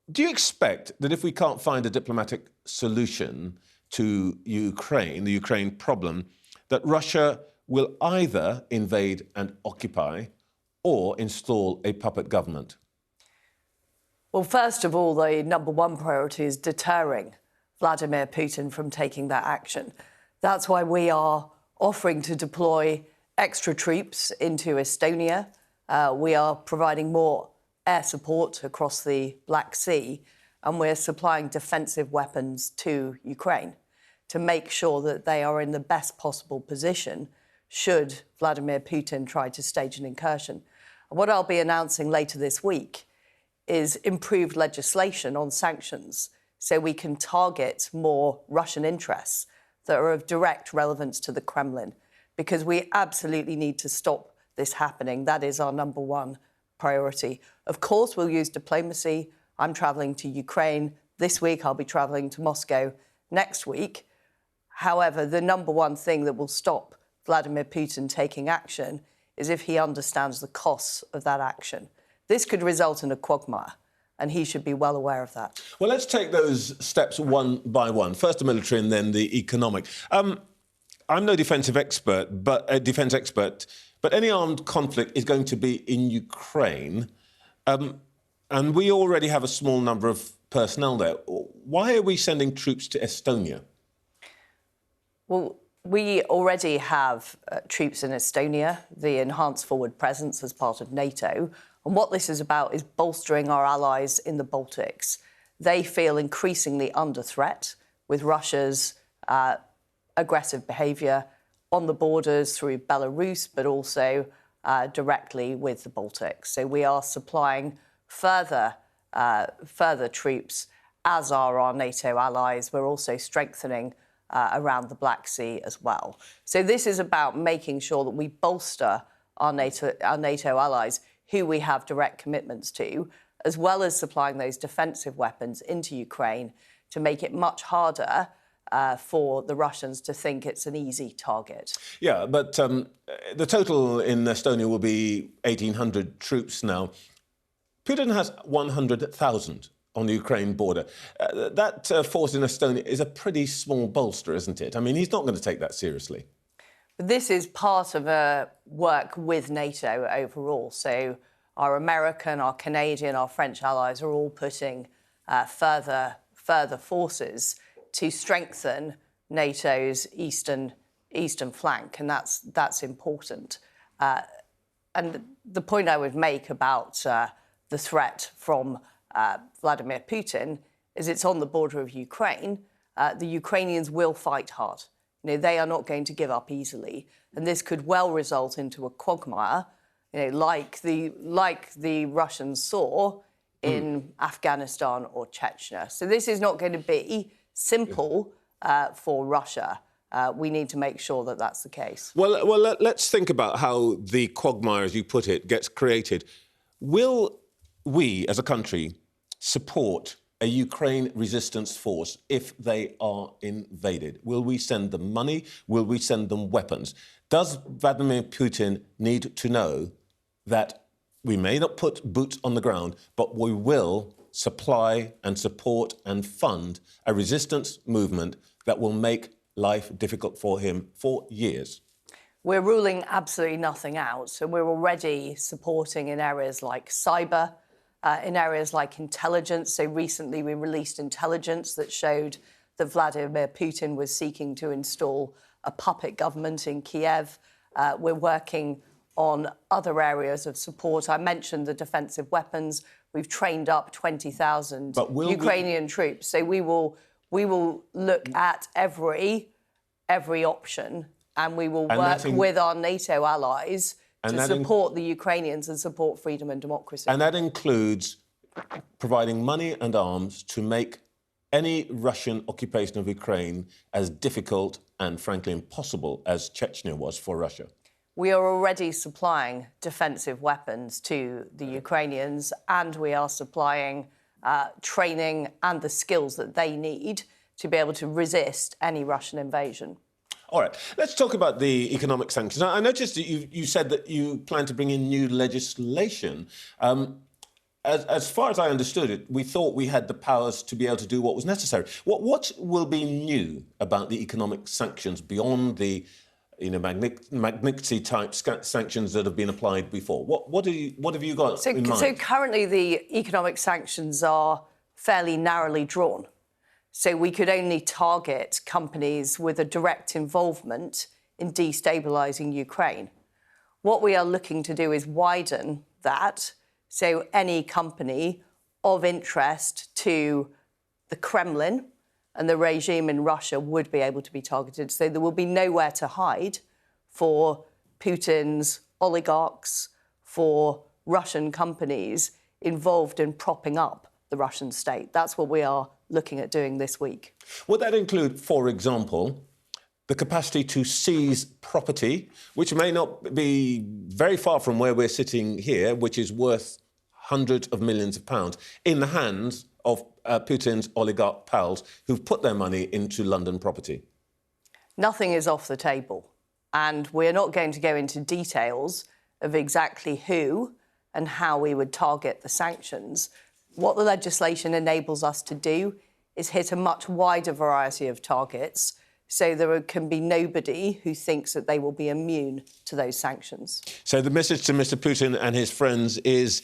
Do you expect that if we can't find a diplomatic solution to Ukraine, the Ukraine problem, that Russia will either invade and occupy or install a puppet government? Well, first of all, the number one priority is deterring Vladimir Putin from taking that action. That's why we are offering to deploy extra troops into Estonia. We are providing more air support across the Black Sea, and we're supplying defensive weapons to Ukraine to make sure that they are in the best possible position should Vladimir Putin try to stage an incursion. And what I'll be announcing later this week is improved legislation on sanctions so we can target more Russian interests that are of direct relevance to the Kremlin, because we absolutely need to stop this happening. That is our number one priority. Of course, we'll use diplomacy. I'm travelling to Ukraine this week. I'll be travelling to Moscow next week. However, the number one thing that will stop Vladimir Putin taking action is if he understands the costs of that action. This could result in a quagmire, and he should be well aware of that. Well, let's take those steps one by one. First the military and then the economic. I'm no defence expert, but any armed conflict is going to be in Ukraine, and we already have a small number of personnel there. Why are we sending troops to Estonia? Well, we already have troops in Estonia, the enhanced forward presence as part of NATO. And what this is about is bolstering our allies in the Baltics. They feel increasingly under threat with Russia's aggressive behaviour on the borders through Belarus, but also directly with the Baltics. So we are supplying further troops, as are our NATO allies. We're also strengthening around the Black Sea as well. So this is about making sure that we bolster our NATO allies, who we have direct commitments to, as well as supplying those defensive weapons into Ukraine to make it much harder for the Russians to think it's an easy target. Yeah, but the total in Estonia will be 1,800 troops now. Putin has 100,000 on the Ukraine border. That force in Estonia is a pretty small bolster, isn't it? I mean, he's not going to take that seriously. This is part of a work with NATO overall. So our American, our Canadian, our French allies are all putting further forces to strengthen NATO's eastern flank, and that's important. And the point I would make about the threat from Vladimir Putin is it's on the border of Ukraine. The Ukrainians will fight hard. You know, they are not going to give up easily, and this could well result into a quagmire, you know, like the Russians saw in Afghanistan or Chechnya. So this is not going to be simple for Russia. We need to make sure that that's the case. Well, let's think about how the quagmire, as you put it, gets created. Will we, as a country, support a Ukraine resistance force if they are invaded? Will we send them money? Will we send them weapons? Does Vladimir Putin need to know that we may not put boots on the ground, but we will supply and support and fund a resistance movement that will make life difficult for him for years? We're ruling absolutely nothing out. So we're already supporting in areas like cyber, in areas like intelligence. So recently we released intelligence that showed that Vladimir Putin was seeking to install a puppet government in Kiev. We're working on other areas of support. I mentioned the defensive weapons. We've trained up 20,000 Ukrainian troops. So we will look at every option, and we will work with our NATO allies to support the Ukrainians and support freedom and democracy. And that includes providing money and arms to make any Russian occupation of Ukraine as difficult and, frankly, impossible as Chechnya was for Russia. We are already supplying defensive weapons to the Ukrainians, and we are supplying training and the skills that they need to be able to resist any Russian invasion. All right, let's talk about the economic sanctions. I noticed that you said that you plan to bring in new legislation. as far as I understood it, we thought we had the powers to be able to do what was necessary. What will be new about the economic sanctions beyond the Magnitsky-type sanctions that have been applied before? What have you got in mind? So currently the economic sanctions are fairly narrowly drawn. So we could only target companies with a direct involvement in destabilising Ukraine. What we are looking to do is widen that, so any company of interest to the Kremlin and the regime in Russia would be able to be targeted. So there will be nowhere to hide for Putin's oligarchs, for Russian companies involved in propping up the Russian state. That's what we are looking at doing this week. Would that include, for example, the capacity to seize property, which may not be very far from where we're sitting here, which is worth hundreds of millions of pounds, in the hands of Putin's oligarch pals who've put their money into London property? Nothing is off the table. And we're not going to go into details of exactly who and how we would target the sanctions. What the legislation enables us to do is hit a much wider variety of targets, so there can be nobody who thinks that they will be immune to those sanctions. So the message to Mr. Putin and his friends is,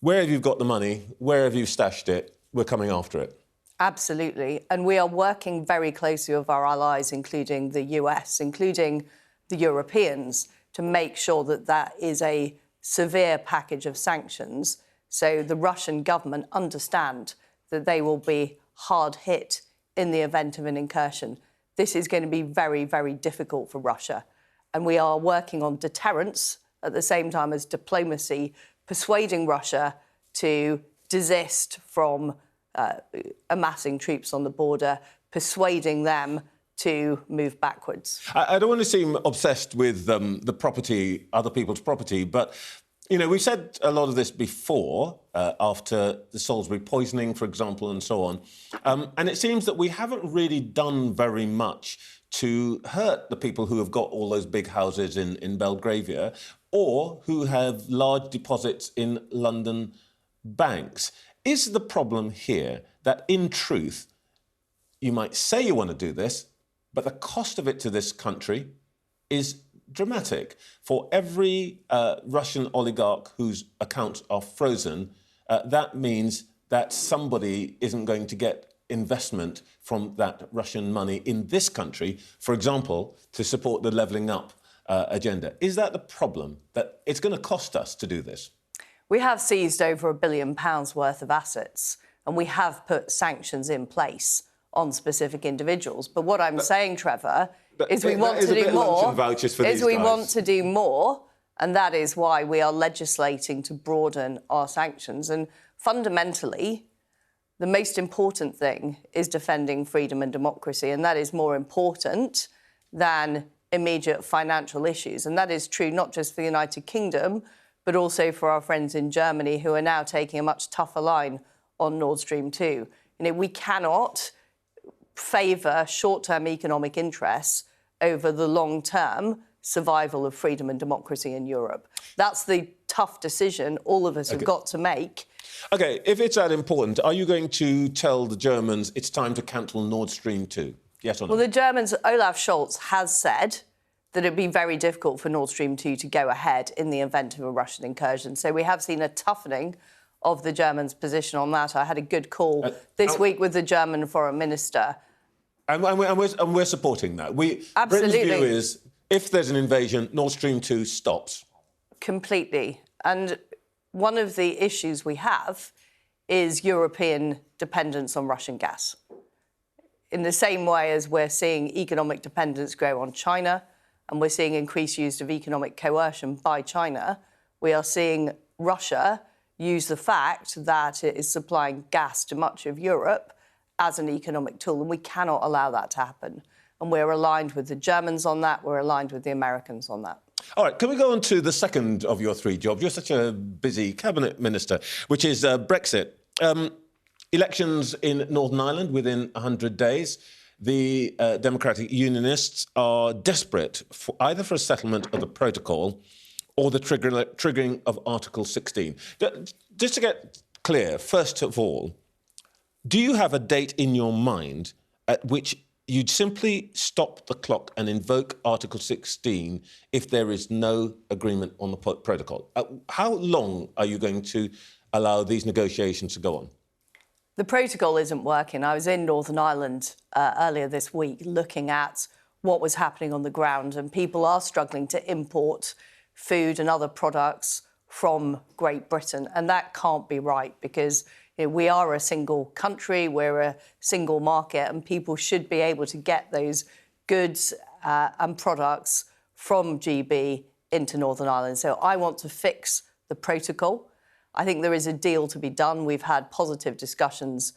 where have you got the money? Where have you stashed it? We're coming after it. Absolutely. And we are working very closely with our allies, including the US, including the Europeans, to make sure that that is a severe package of sanctions, so the Russian government understand that they will be hard hit in the event of an incursion. This is going to be very, very difficult for Russia. And we are working on deterrence at the same time as diplomacy, persuading Russia to desist from amassing troops on the border, persuading them to move backwards. I don't want to seem obsessed with the property, other people's property, but, you know, we've said a lot of this before, after the Salisbury poisoning, for example, and so on. And it seems that we haven't really done very much to hurt the people who have got all those big houses in Belgravia or who have large deposits in London banks. Is the problem here that, in truth, you might say you want to do this, but the cost of it to this country is dramatic? For every Russian oligarch whose accounts are frozen, that means that somebody isn't going to get investment from that Russian money in this country, for example, to support the levelling up agenda. Is that the problem, that it's going to cost us to do this? We have seized over £1 billion worth of assets, and we have put sanctions in place on specific individuals. But what I'm saying, Trevor, is we want to do more. Want to do more, and that is why we are legislating to broaden our sanctions. And fundamentally, the most important thing is defending freedom and democracy, and that is more important than immediate financial issues. And that is true not just for the United Kingdom, but also for our friends in Germany, who are now taking a much tougher line on Nord Stream 2. You know, we cannot favour short-term economic interests over the long-term survival of freedom and democracy in Europe. That's the tough decision all of us have got to make. OK, if it's that important, are you going to tell the Germans it's time to cancel Nord Stream 2? Yes or no? Well, the Germans, Olaf Scholz has said that it'd be very difficult for Nord Stream 2 to go ahead in the event of a Russian incursion. So we have seen a toughening of the Germans' position on that. I had a good call this week with the German foreign minister. And we're supporting that. Absolutely. Britain's view is, if there's an invasion, Nord Stream 2 stops. Completely. And one of the issues we have is European dependence on Russian gas. In the same way as we're seeing economic dependence grow on China, and we're seeing increased use of economic coercion by China, we are seeing Russia use the fact that it is supplying gas to much of Europe as an economic tool, and we cannot allow that to happen. And we're aligned with the Germans on that, we're aligned with the Americans on that. All right, can we go on to the second of your three jobs? You're such a busy cabinet minister, which is Brexit. Elections in Northern Ireland within 100 days. The Democratic Unionists are desperate either for a settlement of the protocol or the triggering of Article 16. Just to get clear, first of all, do you have a date in your mind at which you'd simply stop the clock and invoke Article 16 if there is no agreement on the protocol? How long are you going to allow these negotiations to go on? The protocol isn't working. I was in Northern Ireland earlier this week looking at what was happening on the ground, and people are struggling to import food and other products from Great Britain. And that can't be right, because we are a single country, we're a single market, and people should be able to get those goods and products from GB into Northern Ireland. So I want to fix the protocol. I think there is a deal to be done. We've had positive discussions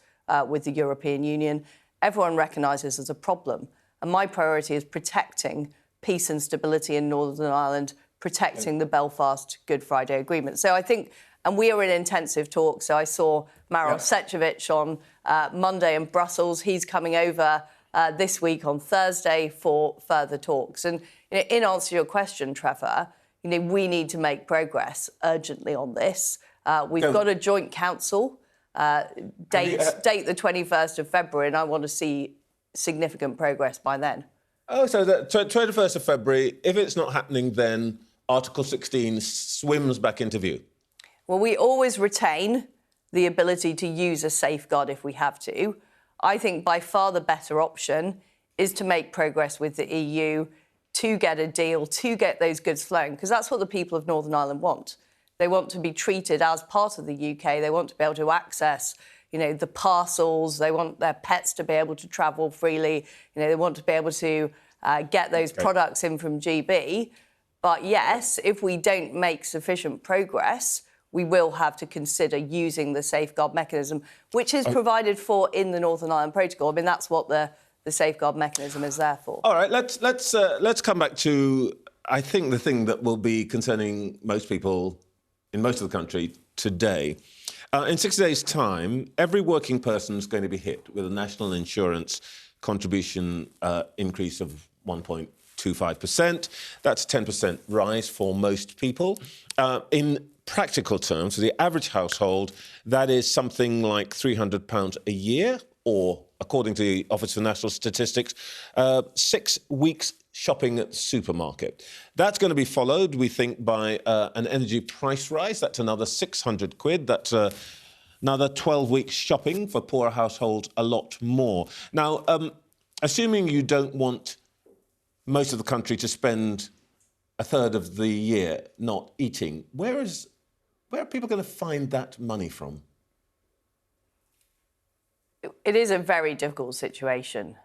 with the European Union. Everyone recognises there's a problem. And my priority is protecting peace and stability in Northern Ireland, protecting the Belfast Good Friday Agreement. So I think, and we are in intensive talks. So I saw Maroš Šefčovič on Monday in Brussels. He's coming over this week on Thursday for further talks. And in answer to your question, Trevor, we need to make progress urgently on this. We've got a joint council date the 21st of February, and I want to see significant progress by then. Oh, so the 21st of February, if it's not happening, then Article 16 swims back into view. Well, we always retain the ability to use a safeguard if we have to. I think by far the better option is to make progress with the EU, to get a deal, to get those goods flowing, because that's what the people of Northern Ireland want. They want to be treated as part of the UK. They want to be able to access, the parcels. They want their pets to be able to travel freely. They want to be able to get those products in from GB. But yes, if we don't make sufficient progress, we will have to consider using the safeguard mechanism, which is provided for in the Northern Ireland Protocol. I mean, that's what the safeguard mechanism is there for. All right, let's come back to, I think, the thing that will be concerning most people in most of the country today. In 6 days' time, every working person is going to be hit with a national insurance contribution increase of 1.25%. That's a 10% rise for most people. In practical terms, for the average household, that is something like £300 a year, or, according to the Office for National Statistics, 6 weeks shopping at the supermarket. That's going to be followed, we think, by an energy price rise. That's another 600 quid. That's another 12 weeks shopping for poorer households, a lot more. Now, assuming you don't want most of the country to spend a third of the year not eating, where are people going to find that money from? It is a very difficult situation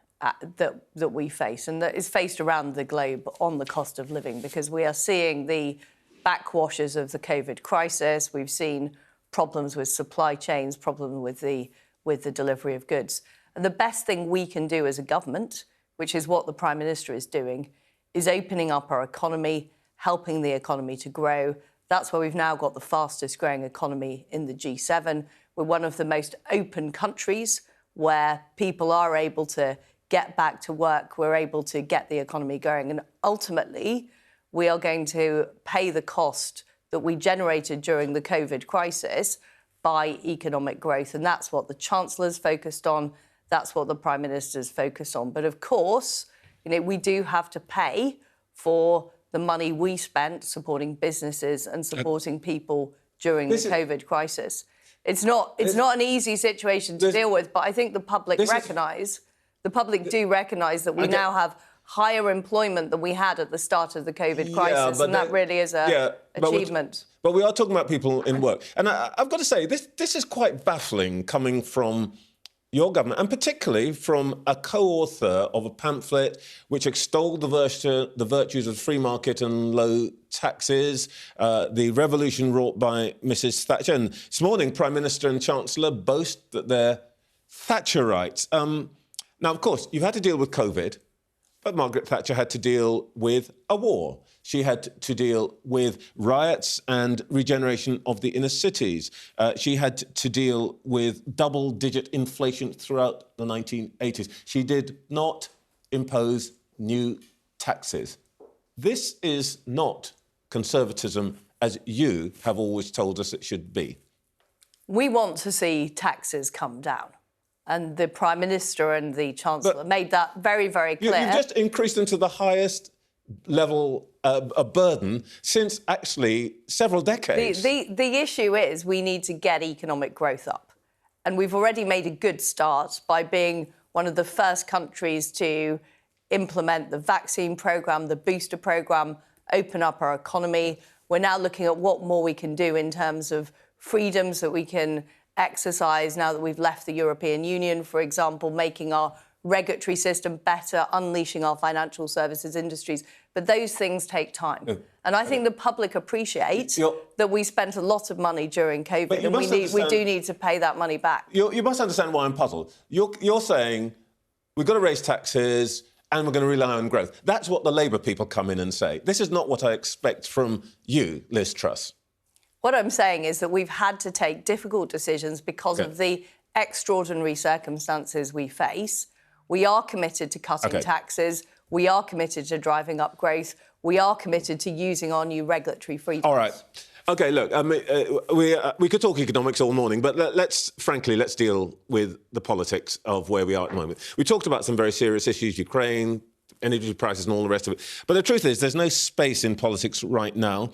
that we face, and that is faced around the globe on the cost of living, because we are seeing the backwashes of the COVID crisis. We've seen problems with supply chains, problems with the delivery of goods. And the best thing we can do as a government, which is what the Prime Minister is doing, is opening up our economy, helping the economy to grow. That's why we've now got the fastest growing economy in the G7. We're one of the most open countries where people are able to get back to work. We're able to get the economy going. And ultimately, we are going to pay the cost that we generated during the COVID crisis by economic growth. And that's what the Chancellor's focused on. That's what the Prime Minister's focused on. But of course, we do have to pay for the money we spent supporting businesses and supporting people during the COVID crisis. It's not an easy situation to deal with, but I think the public do recognise that we now have higher employment than we had at the start of the COVID crisis, and that really is an achievement. But we are talking about people in work. And I've got to say, this is quite baffling coming from your government, and particularly from a co-author of a pamphlet which extolled the virtues of free market and low taxes, the revolution wrought by Mrs Thatcher. And this morning, Prime Minister and Chancellor boast that they're Thatcherites. Now, of course, you've had to deal with COVID, but Margaret Thatcher had to deal with a war. She had to deal with riots and regeneration of the inner cities. She had to deal with double-digit inflation throughout the 1980s. She did not impose new taxes. This is not conservatism as you have always told us it should be? We want to see taxes come down. And the Prime Minister and the Chancellor made that very, very clear. You've just increased them to the highest level a burden since actually several decades. The issue is we need to get economic growth up. And we've already made a good start by being one of the first countries to implement the vaccine programme, the booster programme, open up our economy. We're now looking at what more we can do in terms of freedoms that we can exercise now that we've left the European Union, for example, making our regulatory system better, unleashing our financial services industries. But those things take time. And I think the public appreciate that we spent a lot of money during COVID, and we do need to pay that money back. You must understand why I'm puzzled. You're saying we've got to raise taxes and we're going to rely on growth. That's what the Labour people come in and say. This is not what I expect from you, Liz Truss. What I'm saying is that we've had to take difficult decisions because of the extraordinary circumstances we face. We are committed to cutting taxes. We are committed to driving up growth. We are committed to using our new regulatory freedoms. All right. OK, look, we could talk economics all morning, but let's deal with the politics of where we are at the moment. We talked about some very serious issues, Ukraine, energy prices and all the rest of it. But the truth is there's no space in politics right now.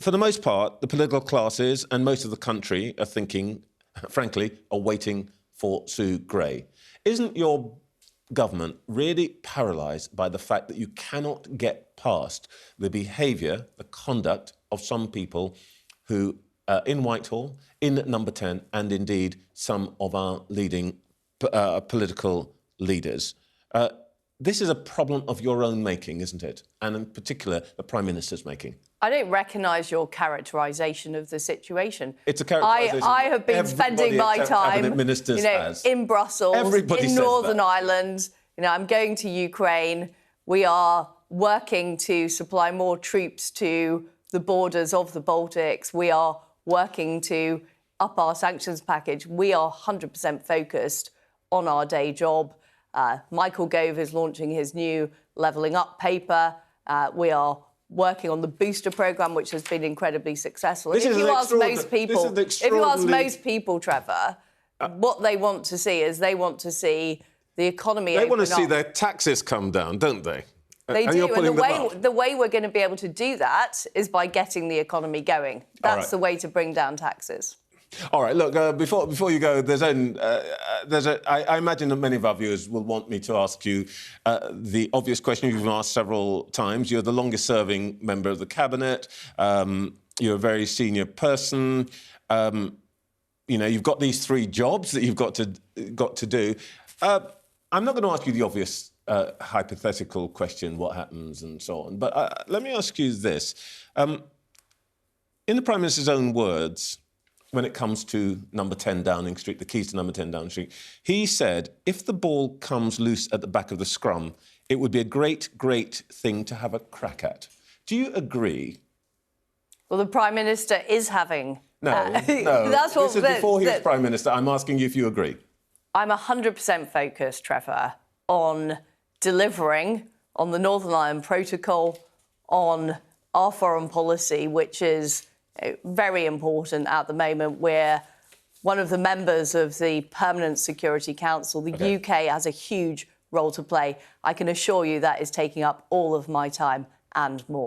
For the most part, the political classes and most of the country are thinking, frankly, are waiting for Sue Gray. Isn't your government really paralysed by the fact that you cannot get past the behaviour, the conduct of some people who, in Whitehall, in Number 10, and indeed some of our leading political leaders? This is a problem of your own making, isn't it? And in particular, the Prime Minister's making. I don't recognise your characterisation of the situation. It's a characterisation. I have been spending my time, in Brussels, in Northern Ireland. I'm going to Ukraine. We are working to supply more troops to the borders of the Baltics. We are working to up our sanctions package. We are 100% focused on our day job. Michael Gove is launching his new Levelling Up paper. We are working on the booster programme, which has been incredibly successful. If you ask most people, Trevor, what they want to see is they want to see the economy They want to see their taxes come down, don't they? They do, and the way we're going to be able to do that is by getting the economy going. That's the way to bring down taxes. All right, look, before you go, I imagine that many of our viewers will want me to ask you the obvious question you've been asked several times. You're the longest-serving member of the Cabinet. You're a very senior person. You've got these 3 jobs that you've got to do. I'm not going to ask you the obvious hypothetical question, what happens and so on. But let me ask you this. In the Prime Minister's own words, when it comes to Number 10 Downing Street, the keys to Number 10 Downing Street, he said, if the ball comes loose at the back of the scrum, it would be a great, great thing to have a crack at. Do you agree? Well, the Prime Minister is having... No. That's what this is before he was Prime Minister. I'm asking you if you agree. I'm 100% focused, Trevor, on delivering on the Northern Ireland Protocol, on our foreign policy, which is very important at the moment. We're one of the members of the Permanent Security Council. The UK has a huge role to play. I can assure you that is taking up all of my time and more.